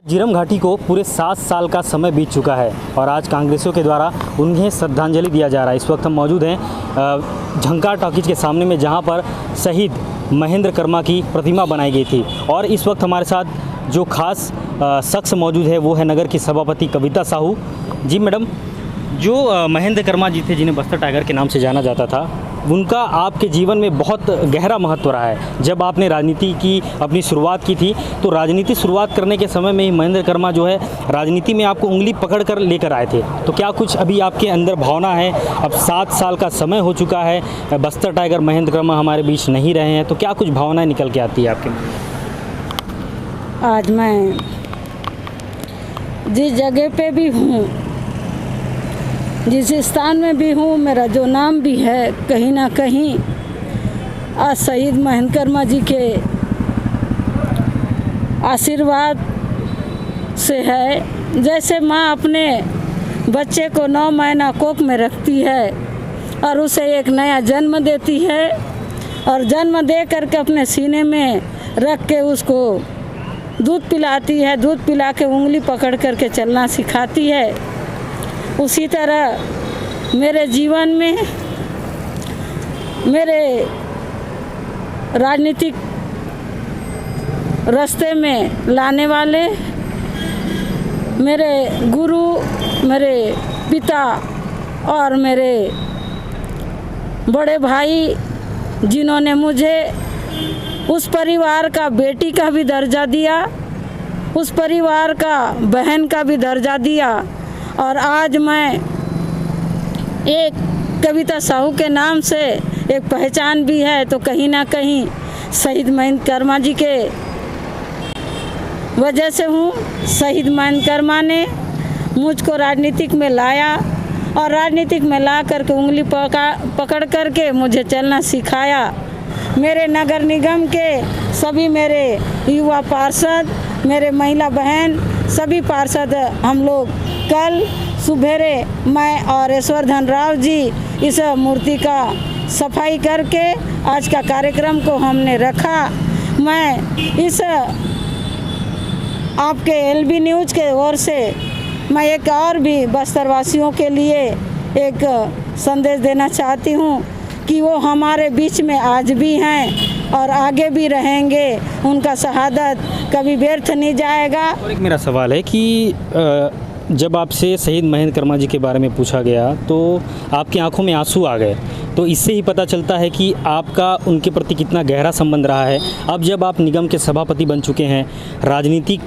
झीरम घाटी को पूरे 7 साल का समय बीत चुका है और आज कांग्रेसियों के द्वारा उन्हें श्रद्धांजलि दिया जा रहा है। इस वक्त हम मौजूद हैं झंकार टॉकीज के सामने में, जहां पर शहीद महेंद्र कर्मा की प्रतिमा बनाई गई थी। और इस वक्त हमारे साथ जो खास शख्स मौजूद है वो है नगर की सभापति कविता साहू जी। मैडम, जो महेंद्र कर्मा जी थे जिन्हें बस्तर टाइगर के नाम से जाना जाता था, उनका आपके जीवन में बहुत गहरा महत्व रहा है। जब आपने राजनीति की अपनी शुरुआत की थी तो राजनीति शुरुआत करने के समय में ही महेंद्र कर्मा जो है राजनीति में आपको उंगली पकड़ कर लेकर आए थे। तो क्या कुछ अभी आपके अंदर भावना है? अब 7 साल का समय हो चुका है, बस्तर टाइगर महेंद्र कर्मा हमारे बीच नहीं रहे हैं, तो क्या कुछ भावनाएं निकल के आती है आपके मन में? आज मैं जिस जगह पे भी हूँ, जिस स्थान में भी हूँ, मेरा जो नाम भी है, कहीं ना कहीं आज शहीद महेंद्र कर्मा जी के आशीर्वाद से है। जैसे माँ अपने बच्चे को 9 महीना कोख में रखती है और उसे एक नया जन्म देती है और जन्म दे करके अपने सीने में रख के उसको दूध पिलाती है, दूध पिला के उंगली पकड़ करके चलना सिखाती है, उसी तरह मेरे जीवन में मेरे राजनीतिक रास्ते में लाने वाले मेरे गुरु, मेरे पिता और मेरे बड़े भाई, जिन्होंने मुझे उस परिवार का बेटी का भी दर्जा दिया, उस परिवार का बहन का भी दर्जा दिया। और आज मैं एक कविता साहू के नाम से एक पहचान भी है, तो कहीं ना कहीं शहीद महेंद्र कर्मा जी के वजह से हूँ। शहीद महेंद्र कर्मा ने मुझको राजनीतिक में लाया और राजनीतिक में ला करके उंगली पकड़ करके मुझे चलना सिखाया। मेरे नगर निगम के सभी मेरे युवा पार्षद, मेरे महिला बहन, सभी पार्षद हम लोग कल सुबेरे मैं और ऐश्वर्धन राव जी इस मूर्ति का सफाई करके आज का कार्यक्रम को हमने रखा। मैं इस आपके एलबी न्यूज़ के ओर से मैं एक और भी बस्तर वासियों के लिए एक संदेश देना चाहती हूँ कि वो हमारे बीच में आज भी हैं और आगे भी रहेंगे। उनका शहादत कभी व्यर्थ नहीं जाएगा। और एक मेरा सवाल है कि जब आपसे शहीद महेंद्र कर्मा जी के बारे में पूछा गया तो आपकी आंखों में आंसू आ गए, तो इससे ही पता चलता है कि आपका उनके प्रति कितना गहरा संबंध रहा है। अब जब आप निगम के सभापति बन चुके हैं, राजनीतिक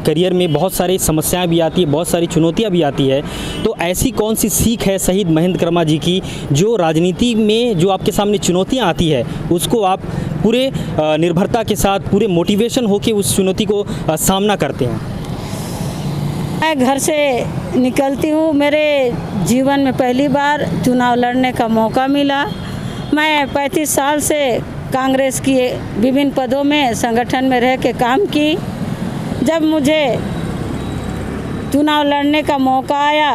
करियर में बहुत सारी समस्याएं भी आती है, बहुत सारी चुनौतियां भी आती है, तो ऐसी कौन सी सीख है शहीद महेंद्र कर्मा जी की जो राजनीति में जो आपके सामने चुनौतियां आती है उसको आप पूरे निर्भरता के साथ, पूरे मोटिवेशन होकर उस चुनौती को सामना करते हैं? मैं घर से निकलती हूँ, मेरे जीवन में पहली बार चुनाव लड़ने का मौका मिला। मैं 35 साल से कांग्रेस की विभिन्न पदों में संगठन में रह के काम की। जब मुझे चुनाव लड़ने का मौका आया,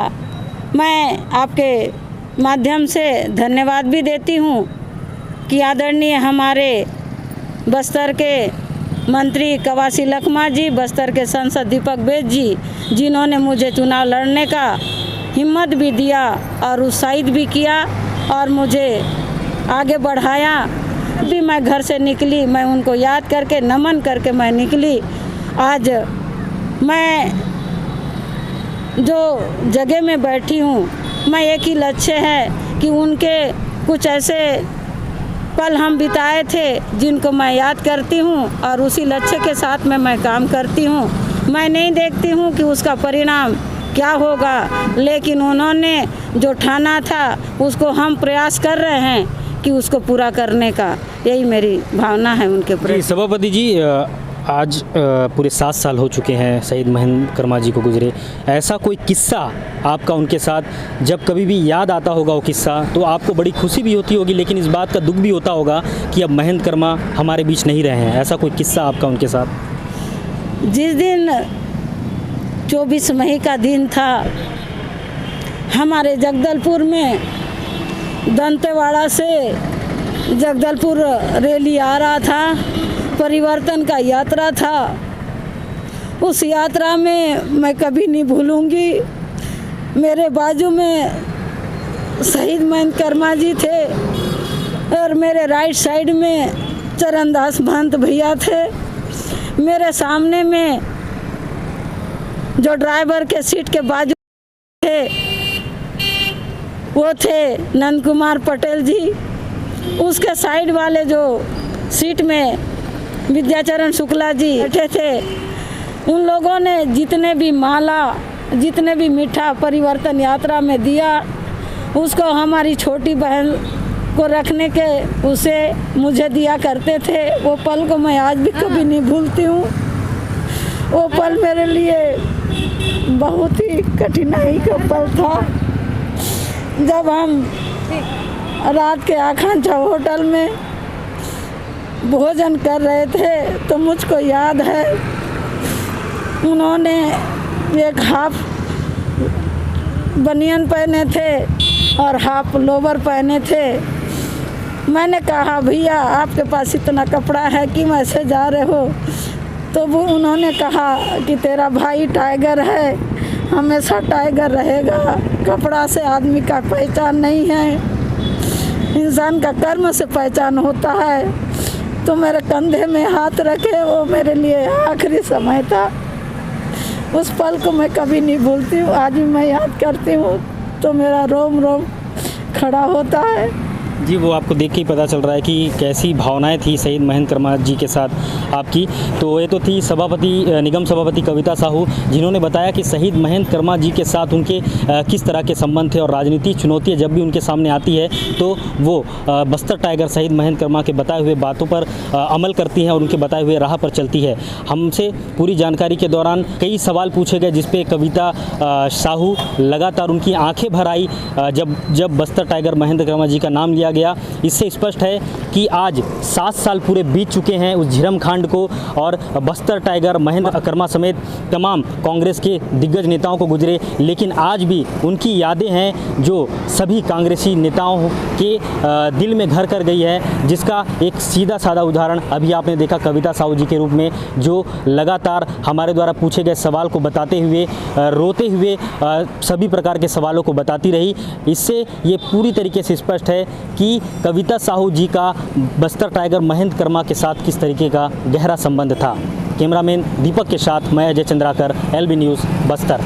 मैं आपके माध्यम से धन्यवाद भी देती हूँ कि आदरणीय हमारे बस्तर के मंत्री कवासी लखमा जी, बस्तर के सांसद दीपक बेद जी, जिन्होंने मुझे चुनाव लड़ने का हिम्मत भी दिया और उत्साहित भी किया और मुझे आगे बढ़ाया। भी मैं घर से निकली, मैं उनको याद करके, नमन करके मैं निकली। आज मैं जो जगह में बैठी हूँ, मैं एक ही लक्ष्य है कि उनके कुछ ऐसे पल हम बिताए थे जिनको मैं याद करती हूँ और उसी लक्ष्य के साथ में मैं काम करती हूँ। मैं नहीं देखती हूँ कि उसका परिणाम क्या होगा, लेकिन उन्होंने जो ठाना था उसको हम प्रयास कर रहे हैं कि उसको पूरा करने का। यही मेरी भावना है उनके प्रति। सभापति जी, आज पूरे 7 साल हो चुके हैं शहीद महेंद्र कर्मा जी को गुजरे। ऐसा कोई किस्सा आपका उनके साथ जब कभी भी याद आता होगा वो किस्सा, तो आपको बड़ी खुशी भी होती होगी, लेकिन इस बात का दुख भी होता होगा कि अब महेंद्र कर्मा हमारे बीच नहीं रहे हैं। ऐसा कोई किस्सा आपका उनके साथ? जिस दिन 24 मई का दिन था, हमारे जगदलपुर में दंतेवाड़ा से जगदलपुर रैली आ रहा था, परिवर्तन का यात्रा था। उस यात्रा में मैं कभी नहीं भूलूंगी। मेरे बाजू में शहीद महेंद्र कर्मा जी थे और मेरे राइट साइड में चरणदास महंत भैया थे। मेरे सामने में जो ड्राइवर के सीट के बाजू थे वो थे नंद कुमार पटेल जी। उसके साइड वाले जो सीट में विद्याचरण शुक्ला जी बैठे थे, उन लोगों ने जितने भी माला, जितने भी मीठा परिवर्तन यात्रा में दिया, उसको हमारी छोटी बहन को रखने के उसे मुझे दिया करते थे। वो पल को मैं आज भी कभी नहीं भूलती हूँ। वो पल मेरे लिए बहुत ही कठिनाई का पल था। जब हम रात के आकांक्षा होटल में भोजन कर रहे थे तो मुझको याद है उन्होंने एक हाफ बनियान पहने थे और हाफ लोवर पहने थे। मैंने कहा भैया आपके पास इतना कपड़ा है कि ऐसे जा रहे हो? तो वो उन्होंने कहा कि तेरा भाई टाइगर है, हमेशा टाइगर रहेगा। कपड़ा से आदमी का पहचान नहीं है, इंसान का कर्म से पहचान होता है। तो मेरे कंधे में हाथ रखे, वो मेरे लिए आखिरी समय था। उस पल को मैं कभी नहीं भूलती हूँ। आज भी मैं याद करती हूँ तो मेरा रोम रोम खड़ा होता है। जी, वो आपको देख के ही पता चल रहा है कि कैसी भावनाएं थी शहीद महेंद्र कर्मा जी के साथ आपकी। तो ये तो थी सभापति, निगम सभापति कविता साहू, जिन्होंने बताया कि शहीद महेंद्र कर्मा जी के साथ उनके किस तरह के संबंध थे और राजनीतिक चुनौतियां जब भी उनके सामने आती है तो वो बस्तर टाइगर शहीद महेंद्र कर्मा के बताए हुए बातों पर अमल करती हैं और उनके बताए हुए राह पर चलती है। हमसे पूरी जानकारी के दौरान कई सवाल पूछे गए, जिसपे कविता साहू लगातार उनकी आँखें भर आई जब बस्तर टाइगर महेंद्र कर्मा जी का नाम लिया गया। इससे स्पष्ट है कि आज 7 साल पूरे बीत चुके हैं उस झिरम कांड को, और बस्तर टाइगर महेंद्र कर्मा समेत तमाम कांग्रेस के दिग्गज नेताओं को गुजरे, लेकिन आज भी उनकी यादें हैं जो सभी कांग्रेसी नेताओं के दिल में घर कर गई है। जिसका एक सीधा साधा उदाहरण अभी आपने देखा कविता साहू जी के रूप में, जो लगातार हमारे द्वारा पूछे गए सवाल को बताते हुए, रोते हुए सभी प्रकार के सवालों को बताती रही। इससे ये पूरी तरीके से स्पष्ट है कि कविता साहू जी का बस्तर टाइगर महेंद्र कर्मा के साथ किस तरीके का गहरा संबंध था। कैमरामैन दीपक के साथ मैं अजय चंद्राकर, LB न्यूज़ बस्तर।